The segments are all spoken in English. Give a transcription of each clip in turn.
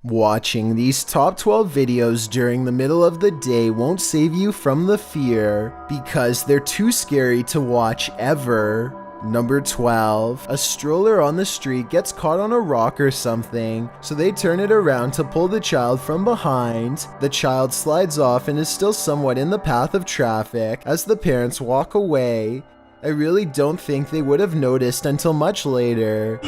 Watching these top 12 videos during the middle of the day won't save you from the fear because they're too scary to watch ever. Number 12. A stroller on the street gets caught on a rock or something, so they turn it around to pull the child from behind. The child slides off and is still somewhat in the path of traffic as the parents walk away. I really don't think they would have noticed until much later.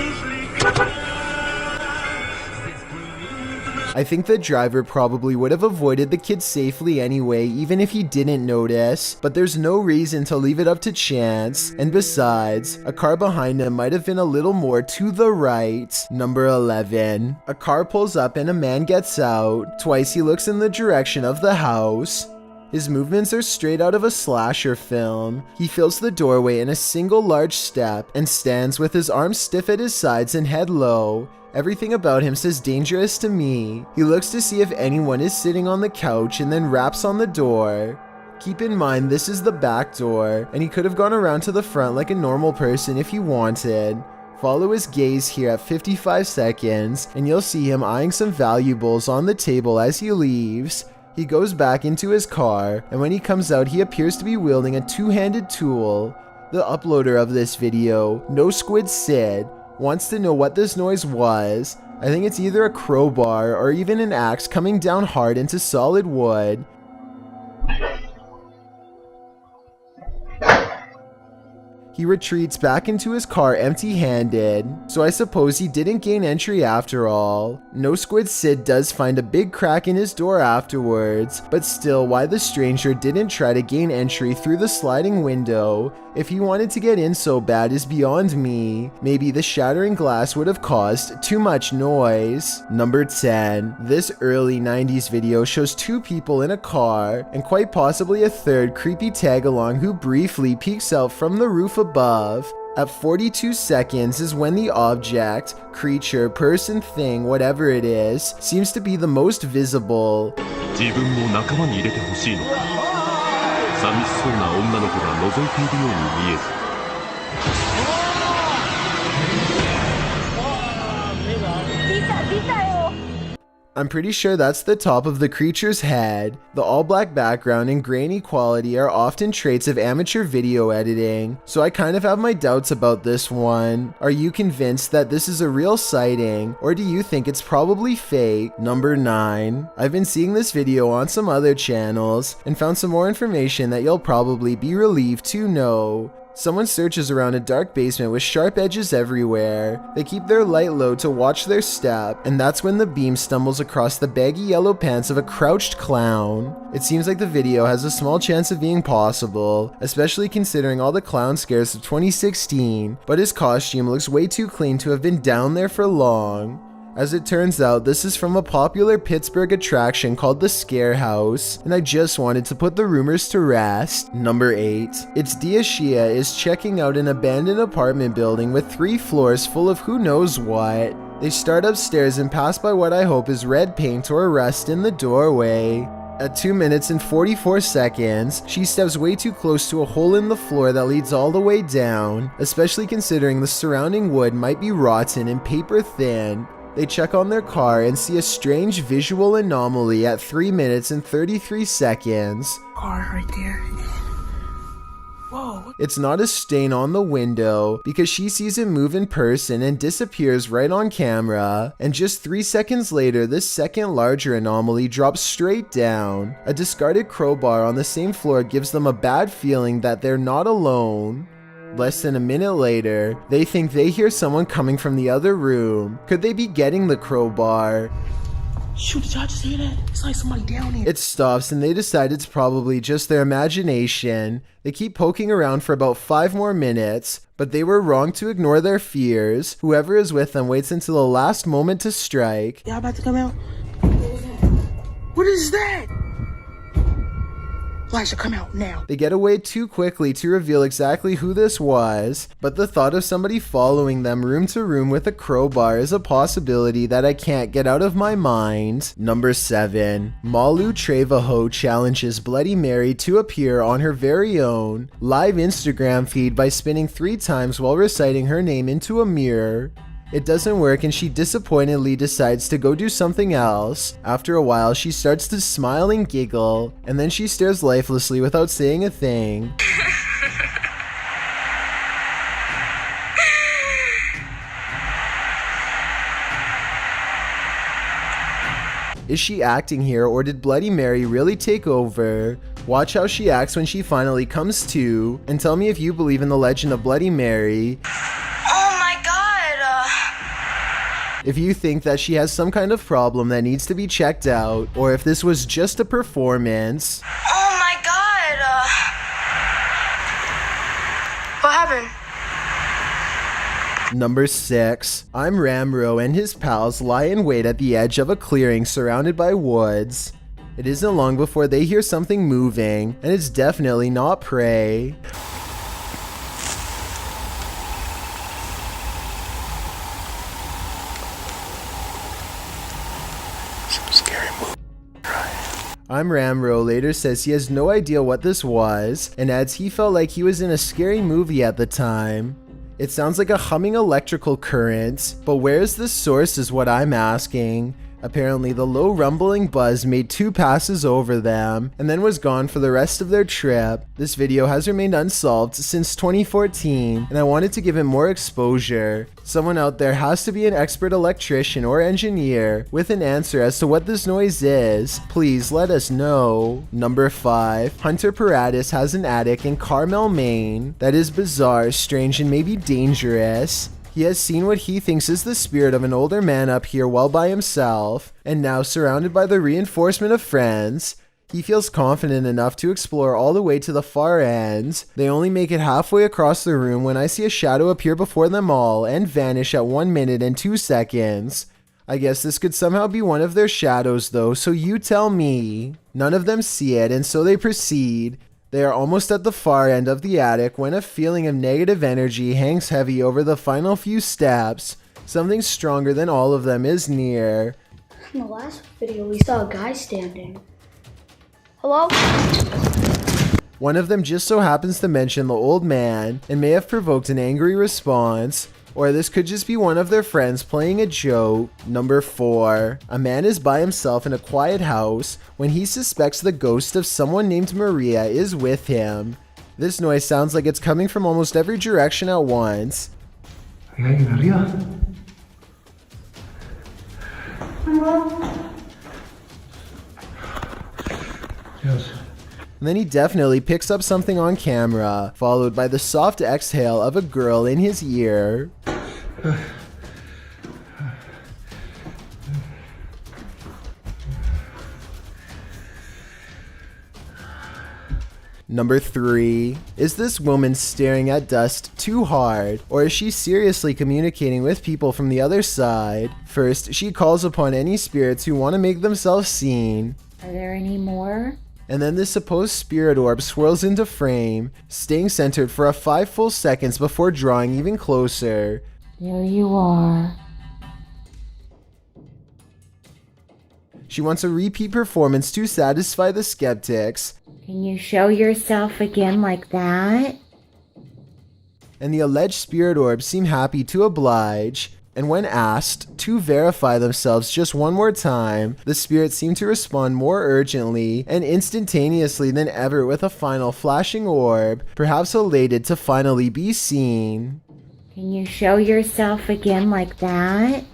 I think the driver probably would have avoided the kid safely anyway, even if he didn't notice, but there's no reason to leave it up to chance, and besides, a car behind him might have been a little more to the right. Number 11. A car pulls up and a man gets out. Twice he looks in the direction of the house. His movements are straight out of a slasher film. He fills the doorway in a single large step and stands with his arms stiff at his sides and head low. Everything about him says dangerous to me. He looks to see if anyone is sitting on the couch and then raps on the door. Keep in mind this is the back door, and he could have gone around to the front like a normal person if he wanted. Follow his gaze here at 55 seconds and you'll see him eyeing some valuables on the table as he leaves. He goes back into his car, and when he comes out he appears to be wielding a two-handed tool. The uploader of this video, No Squid Sid, wants to know what this noise was. I think it's either a crowbar or even an axe coming down hard into solid wood. He retreats back into his car empty-handed, so I suppose he didn't gain entry after all. No Squid Sid does find a big crack in his door afterwards, but still, why the stranger didn't try to gain entry through the sliding window if he wanted to get in so bad is beyond me. Maybe the shattering glass would have caused too much noise. Number 10. This early 90s video shows two people in a car, and quite possibly a third creepy tag-along who briefly peeks out from the roof above. At 42 seconds is when the object, creature, person, thing, whatever it is, seems to be the most visible. 自分も仲間に入れてほしいのか。寂しそうな女の子が覗いているように見えず。 I'm pretty sure that's the top of the creature's head. The all-black background and grainy quality are often traits of amateur video editing, so I kind of have my doubts about this one. Are you convinced that this is a real sighting, or do you think it's probably fake? Number 9. I've been seeing this video on some other channels, and found some more information that you'll probably be relieved to know. Someone searches around a dark basement with sharp edges everywhere. They keep their light low to watch their step, and that's when the beam stumbles across the baggy yellow pants of a crouched clown. It seems like the video has a small chance of being possible, especially considering all the clown scares of 2016, but his costume looks way too clean to have been down there for long. As it turns out, this is from a popular Pittsburgh attraction called the Scare House, and I just wanted to put the rumors to rest. Number 8. It's Diashia is checking out an abandoned apartment building with 3 floors full of who knows what. They start upstairs and pass by what I hope is red paint or a rust in the doorway. At 2 minutes and 44 seconds, she steps way too close to a hole in the floor that leads all the way down, especially considering the surrounding wood might be rotten and paper thin. They check on their car and see a strange visual anomaly at 3 minutes and 33 seconds. Car right there. Whoa. It's not a stain on the window because she sees it move in person and disappears right on camera. And just 3 seconds later, this second larger anomaly drops straight down. A discarded crowbar on the same floor gives them a bad feeling that they're not alone. Less than a minute later, they think they hear someone coming from the other room. Could they be getting the crowbar? Shoot, did y'all just hear that? It's like somebody down here. It stops and they decide it's probably just their imagination. They keep poking around for about 5 more minutes, but they were wrong to ignore their fears. Whoever is with them waits until the last moment to strike. Y'all about to come out? What is that? Elijah, come out now. They get away too quickly to reveal exactly who this was, but the thought of somebody following them room to room with a crowbar is a possibility that I can't get out of my mind. Number 7. Malu Trevaho challenges Bloody Mary to appear on her very own live Instagram feed by spinning 3 times while reciting her name into a mirror. It doesn't work and she disappointedly decides to go do something else. After a while, she starts to smile and giggle, and then she stares lifelessly without saying a thing. Is she acting here, or did Bloody Mary really take over? Watch how she acts when she finally comes to, and tell me if you believe in the legend of Bloody Mary. Oh my god! If you think that she has some kind of problem that needs to be checked out, or if this was just a performance. Oh my god! What happened? Number 6. I'm Ramro and his pals lie in wait at the edge of a clearing surrounded by woods. It isn't long before they hear something moving, and it's definitely not prey. Some scary movie. I'm Ramro later says he has no idea what this was, and adds he felt like he was in a scary movie at the time. It sounds like a humming electrical current, but where's the source is what I'm asking. Apparently the low rumbling buzz made 2 passes over them, and then was gone for the rest of their trip. This video has remained unsolved since 2014, and I wanted to give it more exposure. Someone out there has to be an expert electrician or engineer with an answer as to what this noise is. Please let us know. Number 5. Hunter Paratus has an attic in Carmel, Maine that is bizarre, strange, and maybe dangerous. He has seen what he thinks is the spirit of an older man up here while by himself, and now surrounded by the reinforcement of friends, he feels confident enough to explore all the way to the far end. They only make it halfway across the room when I see a shadow appear before them all and vanish at 1 minute and 2 seconds. I guess this could somehow be one of their shadows though, so you tell me. None of them see it, and so they proceed. They are almost at the far end of the attic when a feeling of negative energy hangs heavy over the final few steps. Something stronger than all of them is near. In the last video, we saw a guy standing. Hello? One of them just so happens to mention the old man and may have provoked an angry response. Or this could just be one of their friends playing a joke. Number 4. A man is by himself in a quiet house when he suspects the ghost of someone named Maria is with him. This noise sounds like it's coming from almost every direction at once. ¿Hay alguien arriba? Dios. And then he definitely picks up something on camera, followed by the soft exhale of a girl in his ear. Number 3. Is this woman staring at dust too hard, or is she seriously communicating with people from the other side? First, she calls upon any spirits who want to make themselves seen. Are there any more? And then this supposed spirit orb swirls into frame, staying centered for a 5 full seconds before drawing even closer. There you are. She wants a repeat performance to satisfy the skeptics. Can you show yourself again like that? And the alleged spirit orbs seem happy to oblige. And when asked to verify themselves just one more time, the spirits seem to respond more urgently and instantaneously than ever with a final flashing orb, perhaps elated to finally be seen. Can you show yourself again like that?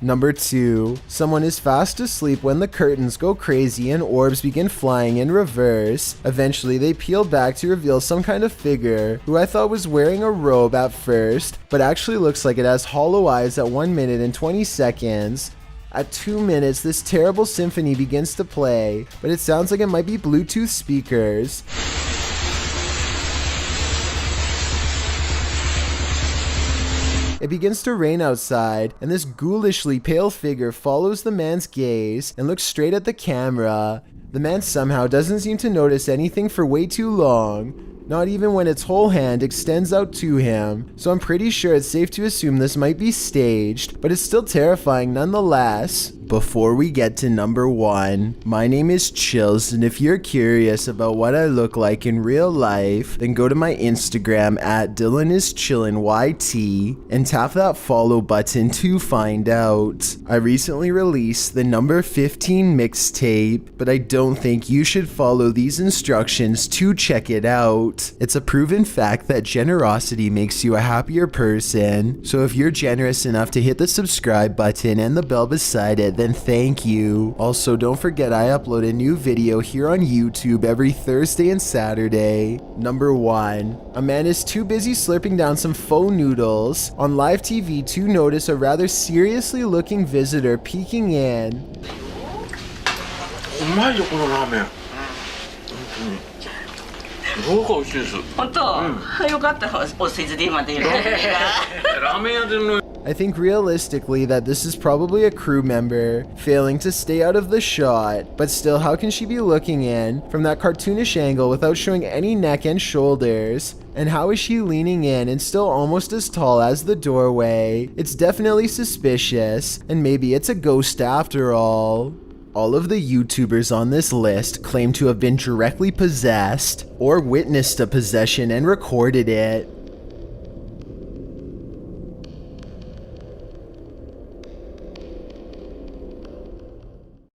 Number 2. Someone is fast asleep when the curtains go crazy and orbs begin flying in reverse. Eventually they peel back to reveal some kind of figure who I thought was wearing a robe at first, but actually looks like it has hollow eyes at 1 minute and 20 seconds. At 2 minutes, this terrible symphony begins to play, but it sounds like it might be Bluetooth speakers. It begins to rain outside, and this ghoulishly pale figure follows the man's gaze and looks straight at the camera. The man somehow doesn't seem to notice anything for way too long, not even when its whole hand extends out to him, so I'm pretty sure it's safe to assume this might be staged, but it's still terrifying nonetheless. Before we get to number 1, my name is Chills, and if you're curious about what I look like in real life, then go to my Instagram at DylanIsChillinYT and tap that follow button to find out. I recently released the number 15 mixtape, but I don't think you should follow these instructions to check it out. It's a proven fact that generosity makes you a happier person, so if you're generous enough to hit the subscribe button and the bell beside it, then thank you. Also, don't forget I upload a new video here on YouTube every Thursday and Saturday. Number 1. A man is too busy slurping down some faux noodles on live TV to notice a rather seriously looking visitor peeking in. うまいよこのラーメン。すごく美味しいです。本当、よかった。お世辞で今出る。ラーメン屋での I think realistically that this is probably a crew member failing to stay out of the shot, but still, how can she be looking in from that cartoonish angle without showing any neck and shoulders? And how is she leaning in and still almost as tall as the doorway? It's definitely suspicious, and maybe it's a ghost after all. All of the YouTubers on this list claim to have been directly possessed or witnessed a possession and recorded it.